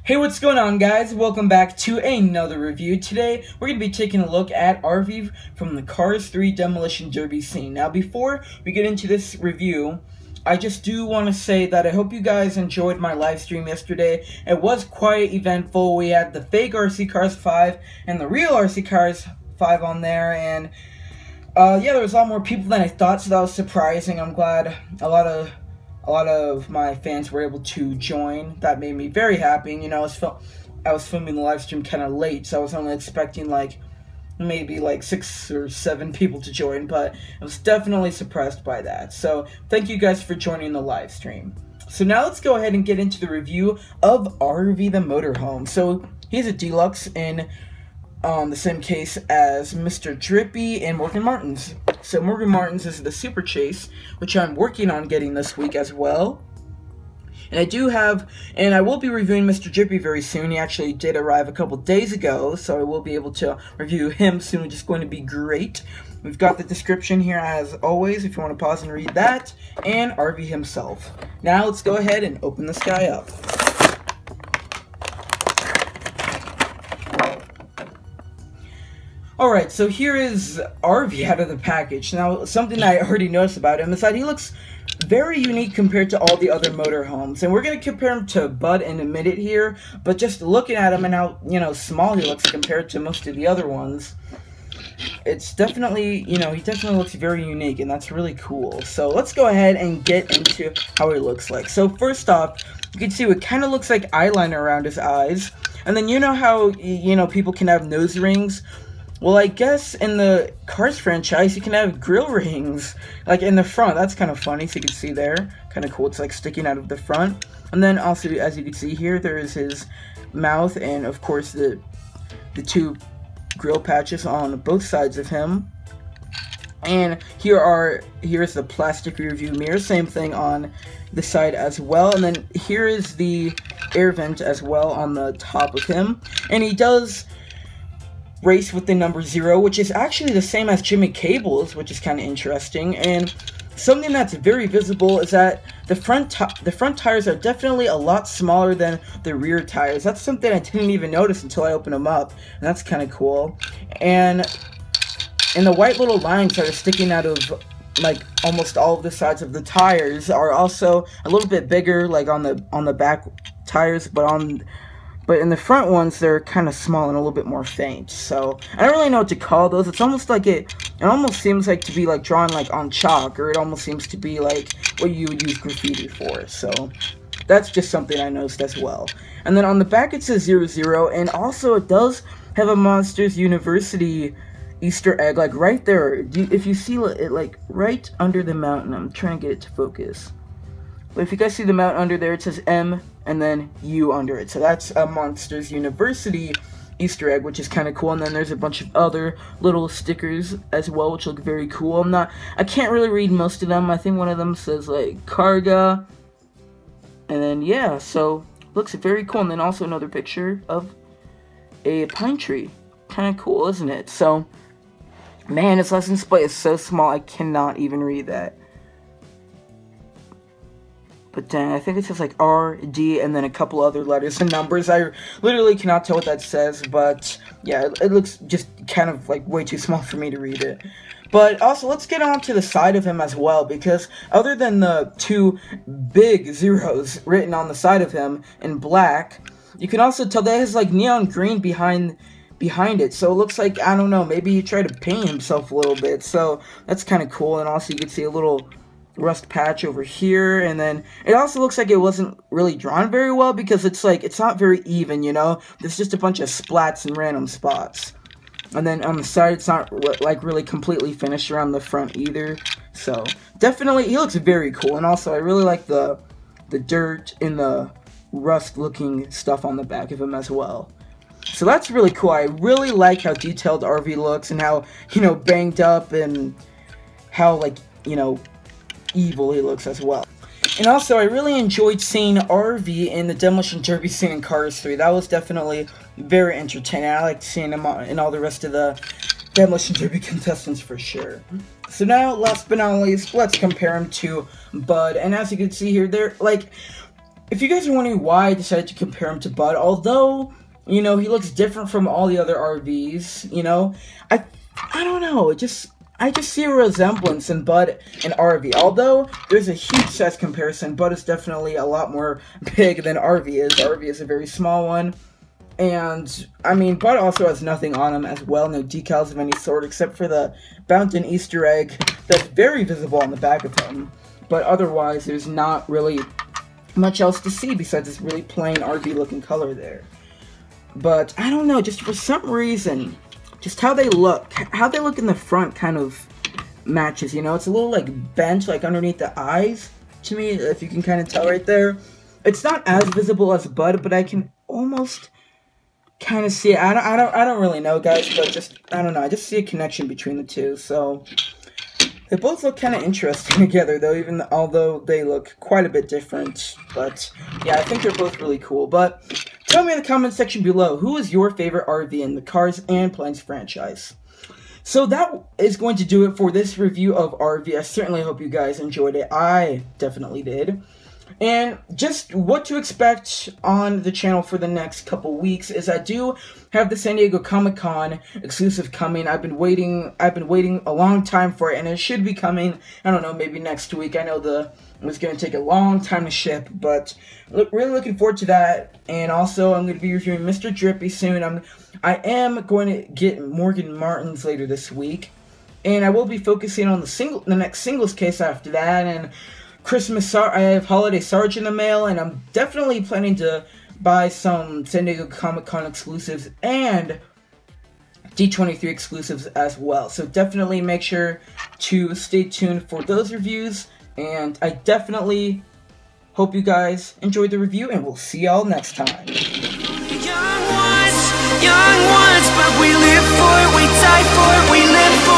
Hey, what's going on, guys? Welcome back to another review. Today, we're going to be taking a look at RV from the Cars 3 Demolition Derby scene. Now, before we get into this review, I just do want to say that I hope you guys enjoyed my live stream yesterday. It was quite eventful. We had the fake RC Cars 5 and the real RC Cars 5 on there, and yeah, there was a lot more people than I thought, so that was surprising. I'm glad a lot of my fans were able to join. That made me very happy. And, you know, I was filming the live stream kind of late, so I was only expecting like maybe like 6 or 7 people to join, but I was definitely surprised by that. So thank you guys for joining the live stream. So now let's go ahead and get into the review of RV the Motorhome. So he's a deluxe in the same case as Mr. Drippy and Morgan Martins. So Morgan Martins is the Super Chase, which I'm working on getting this week as well. And I will be reviewing Mr. Drippy very soon. He actually did arrive a couple days ago, so I will be able to review him soon, which is going to be great. We've got the description here as always, if you want to pause and read that, and RV himself. Now let's go ahead and open this guy up. Alright, so here is RV out of the package. Now, something I already noticed about him is that he looks very unique compared to all the other motorhomes. And we're going to compare him to Bud in a minute here, but just looking at him and how, you know, small he looks compared to most of the other ones, it's definitely, you know, he definitely looks very unique, and that's really cool. So let's go ahead and get into how he looks like. So first off, you can see it kind of looks like eyeliner around his eyes. And then you know how, you know, people can have nose rings? Well, I guess in the Cars franchise, you can have grill rings, like in the front. That's kind of funny, so you can see there. Kind of cool, it's like sticking out of the front. And then also, as you can see here, there is his mouth and, of course, the 2 grill patches on both sides of him. And here's the plastic rear view mirror, same thing on the side as well. And then here is the air vent as well on the top of him. And he does race with the number 0, which is actually the same as Jimmy Cable's, which is kind of interesting. And something that's very visible is that the front tires are definitely a lot smaller than the rear tires. That's something I didn't even notice until I opened them up, and that's kind of cool. And the white little lines that are sticking out of like almost all of the sides of the tires are also a little bit bigger, like on the back tires, but in the front ones, they're kind of small and a little bit more faint. So I don't really know what to call those. It's almost like it almost seems like to be like drawn like on chalk, or it almost seems to be like what you would use graffiti for. So that's just something I noticed as well. And then on the back it says 00, and also it does have a Monsters University Easter egg like right there. If you see it like right under the mountain, I'm trying to get it to focus. But if you guys see the mount under there, it says M and then U under it. So that's a Monsters University Easter egg, which is kind of cool. And then there's a bunch of other little stickers as well, which look very cool. I can't really read most of them. I think one of them says like Karga. And then yeah, so looks very cool. And then also another picture of a pine tree. Kind of cool, isn't it? So man, its license plate is so small I cannot even read that. But then I think it says like R, D, and then a couple other letters and numbers. I literally cannot tell what that says, but yeah, it looks just kind of like way too small for me to read it. But also, let's get on to the side of him as well, because other than the 2 big zeros written on the side of him in black, you can also tell that it has like neon green behind it. So it looks like, I don't know, maybe he tried to paint himself a little bit. So that's kind of cool. And also you can see a little rust patch over here, and then it also looks like it wasn't really drawn very well, because it's like it's not very even, you know. There's just a bunch of splats in random spots. And then on the side, it's not like really completely finished around the front either. So definitely he looks very cool. And also I really like the dirt and the rust looking stuff on the back of him as well. So that's really cool. I really like how detailed RV looks, and how, you know, banged up, and how, like, you know, evil he looks as well. And also, I really enjoyed seeing RV in the Demolition Derby scene in Cars 3. That was definitely very entertaining. I liked seeing him in all the rest of the Demolition Derby contestants for sure. So now, last but not least, let's compare him to Bud. And as you can see here, they're like, if you guys are wondering why I decided to compare him to Bud, although, you know, he looks different from all the other RVs, you know, I don't know, I just see a resemblance in Bud and RV. Although there's a huge size comparison, Bud is definitely a lot more big than RV is. RV is a very small one. And, I mean, Bud also has nothing on him as well, no decals of any sort, except for the Bounty Easter egg that's very visible on the back of him. But otherwise, there's not really much else to see besides this really plain RV-looking color there. But, I don't know, just for some reason, just how they look in the front kind of matches, you know? It's a little, like, bent, like, underneath the eyes, to me, if you can kind of tell right there. It's not as visible as Bud, but I can almost kind of see it. I don't really know, guys, but just, I don't know, I just see a connection between the two, so they both look kind of interesting together, though, even although they look quite a bit different. But yeah, I think they're both really cool. But tell me in the comment section below, who is your favorite RV in the Cars and Planes franchise? So that is going to do it for this review of RV. I certainly hope you guys enjoyed it. I definitely did. And just what to expect on the channel for the next couple weeks is I do have the San Diego Comic-Con exclusive coming. I've been waiting a long time for it, and it should be coming, I don't know, maybe next week. I know it was going to take a long time to ship, but really looking forward to that. And also, I'm going to be reviewing Mr. Drippy soon. I am going to get Morgan Martins later this week, and I will be focusing on the next singles case after that, and I have Holiday Sarge in the mail, and I'm definitely planning to buy some San Diego Comic-Con exclusives and D23 exclusives as well. So definitely make sure to stay tuned for those reviews, and I definitely hope you guys enjoyed the review, and we'll see y'all next time. Young ones, but we live for it, we die for it, we live for it.